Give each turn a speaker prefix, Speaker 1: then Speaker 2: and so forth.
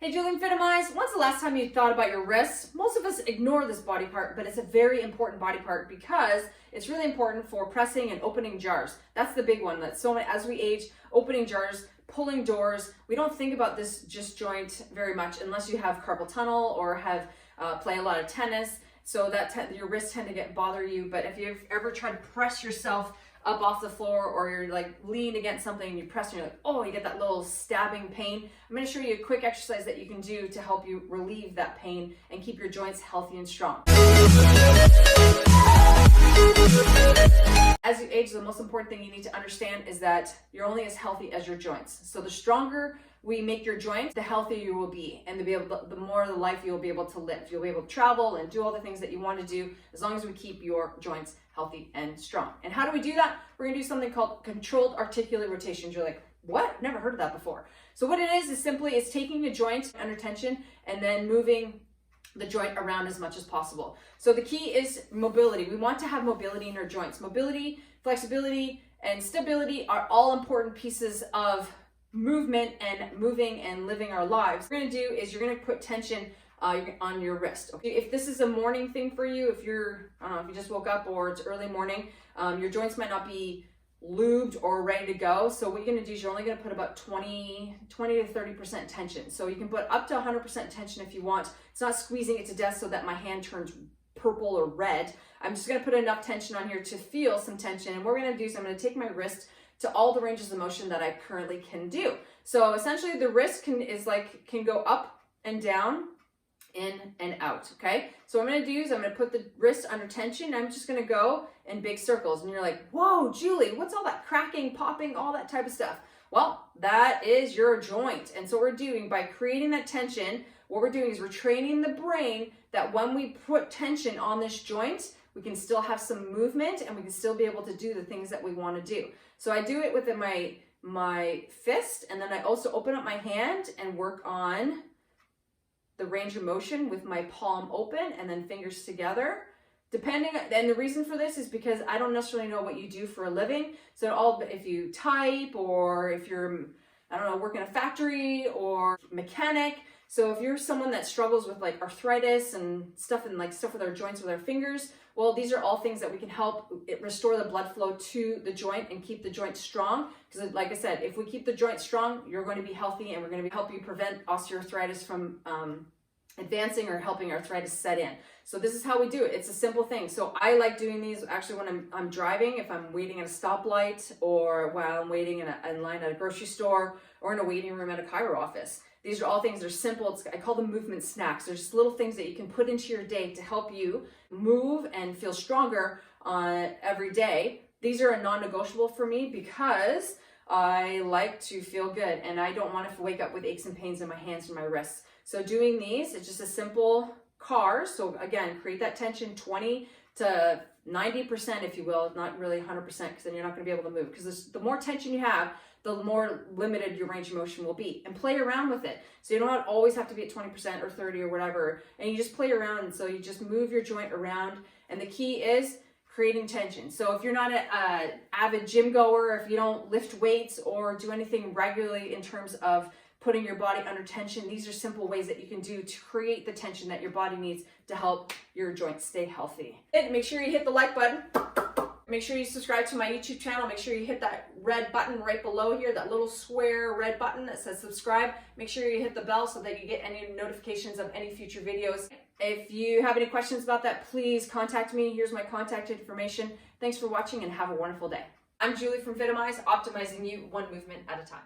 Speaker 1: Hey Julie, Fitimize. When's the last time you thought about your wrists? Most of us ignore this body part, but it's a very important body part because it's really important for pressing and opening jars. That's the big one. That's so many, as we age, opening jars, pulling doors. We don't think about this just joint very much unless you have carpal tunnel or have play a lot of tennis. So that your wrists tend to bother you. But if you've ever tried to press yourself up off the floor, or you're like lean against something and you press and you're like, oh, you get that little stabbing pain. I'm going to show you a quick exercise that you can do to help you relieve that pain and keep your joints healthy and strong. As you age, the most important thing you need to understand is that you're only as healthy as your joints. So the stronger we make your joints, the healthier you will be, and the more of the life you'll be able to live. You'll be able to travel and do all the things that you want to do as long as we keep your joints healthy and strong. And how do we do that? We're going to do something called controlled articular rotations. You're like, what? Never heard of that before. So what it is simply taking a joint under tension and then moving the joint around as much as possible. So the key is mobility. We want to have mobility in our joints. Mobility, flexibility, and stability are all important pieces of movement and moving and living our lives. What you're going to do is you're going to put tension on your wrist. Okay? If this is a morning thing for you, if you're, I don't know, if you just woke up or it's early morning, your joints might not be lubed or ready to go. So what you're going to do is you're only going to put about 20 to 30% tension. So you can put up to 100% tension if you want. It's not squeezing it to death so that my hand turns purple or red. I'm just going to put enough tension on here to feel some tension. And what we're going to do is I'm going to take my wrist to all the ranges of motion that I currently can do. So essentially the wrist can go up and down, in and out, okay? So what I'm gonna do is I'm gonna put the wrist under tension. I'm just gonna go in big circles. And you're like, whoa, Julie, what's all that cracking, popping, all that type of stuff? Well, that is your joint. And so what we're doing by creating that tension, what we're doing is we're training the brain that when we put tension on this joint, we can still have some movement and we can still be able to do the things that we wanna do. So I do it with my fist, and then I also open up my hand and work on the range of motion with my palm open and then fingers together. And the reason for this is because I don't necessarily know what you do for a living. So if you type, or if you're, I don't know, work in a factory or mechanic. So if you're someone that struggles with like arthritis and stuff with our joints with our fingers, well, these are all things that we can help restore the blood flow to the joint and keep the joint strong. Because like I said, if we keep the joint strong, you're going to be healthy and we're going to help you prevent osteoarthritis from advancing or helping arthritis set in. So this is how we do it. It's a simple thing. So I like doing these actually when I'm driving, if I'm waiting at a stoplight, or while I'm waiting in line at a grocery store, or in a waiting room at a chiro office. These are all things that are simple. I call them movement snacks. They're just little things that you can put into your day to help you move and feel stronger every day. These are a non-negotiable for me because I like to feel good and I don't want to wake up with aches and pains in my hands and my wrists. So doing these, it's just a simple car. So again, create that tension 20 to 90%, if you will, not really 100%, because then you're not going to be able to move. Because the more tension you have, the more limited your range of motion will be. And play around with it. So you don't always have to be at 20% or 30 or whatever. And you just play around. And so you just move your joint around. And the key is creating tension. So if you're not an avid gym goer, if you don't lift weights or do anything regularly in terms of putting your body under tension, these are simple ways that you can do to create the tension that your body needs to help your joints stay healthy. And make sure you hit the like button. Make sure you subscribe to my YouTube channel. Make sure you hit that red button right below here, that little square red button that says subscribe. Make sure you hit the bell so that you get any notifications of any future videos. If you have any questions about that, please contact me. Here's my contact information. Thanks for watching and have a wonderful day. I'm Julie from Fitimize, optimizing you one movement at a time.